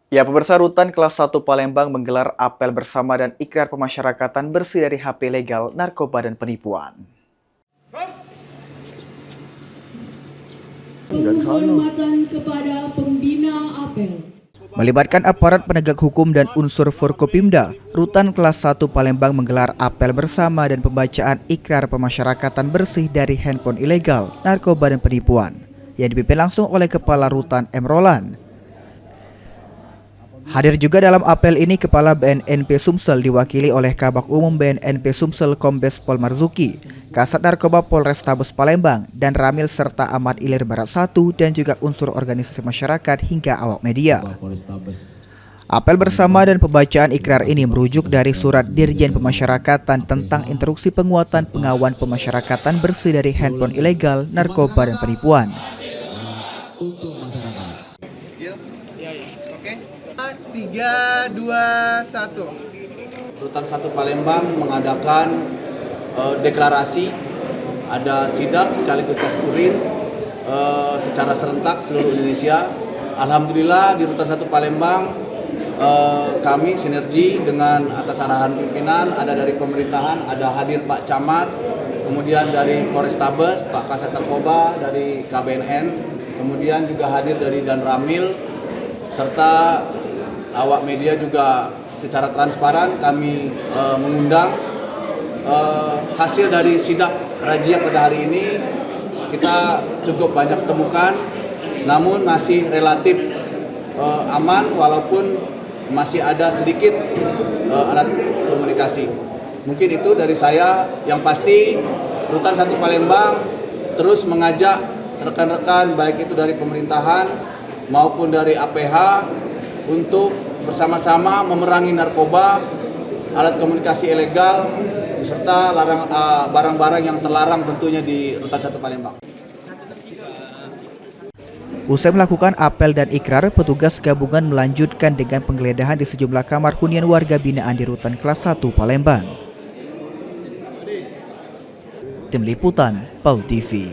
Ya, pemirsa, Rutan kelas 1 Palembang menggelar apel bersama dan ikrar pemasyarakatan bersih dari HP legal, narkoba, dan penipuan. Penghormatan kepada pembina apel. Melibatkan aparat penegak hukum dan unsur Forkopimda, Rutan kelas 1 Palembang menggelar apel bersama dan pembacaan ikrar pemasyarakatan bersih dari handphone ilegal, narkoba, dan penipuan, yang dipimpin langsung oleh Kepala Rutan M. Roland. Hadir juga dalam apel ini Kepala BNNP Sumsel diwakili oleh Kabak Umum BNNP Sumsel Kombes Pol Marzuki, Kasat Narkoba Polrestabes Palembang, dan Ramil serta Ahmad Ilir Barat 1 dan juga unsur organisasi masyarakat hingga awak media. Apel bersama dan pembacaan ikrar ini merujuk dari surat Dirjen Pemasyarakatan tentang instruksi penguatan pengawasan pemasyarakatan bersih dari handphone ilegal, narkoba, dan penipuan. Untuk masyarakat. Oke. 3, 2, 1. Rutan 1 Palembang mengadakan deklarasi, ada sidak sekaligus taskurin secara serentak seluruh Indonesia. Alhamdulillah di Rutan 1 Palembang kami sinergi dengan atas arahan pimpinan, ada dari pemerintahan, ada hadir Pak Camat, kemudian dari Polrestabes, Pak Kasat Narkoba, dari KBNN, kemudian juga hadir dari Dan Ramil, serta awak media juga secara transparan kami mengundang. Hasil dari sidak razia pada hari ini kita cukup banyak temukan, namun masih relatif aman walaupun masih ada sedikit alat komunikasi. Mungkin itu dari saya. Yang pasti Rutan 1 Palembang terus mengajak rekan-rekan baik itu dari pemerintahan maupun dari APH untuk bersama-sama memerangi narkoba, alat komunikasi ilegal, serta barang-barang yang terlarang tentunya di Rutan 1 Palembang. Usai melakukan apel dan ikrar, petugas gabungan melanjutkan dengan penggeledahan di sejumlah kamar hunian warga binaan di Rutan kelas 1 Palembang. Tim Liputan, PAL TV.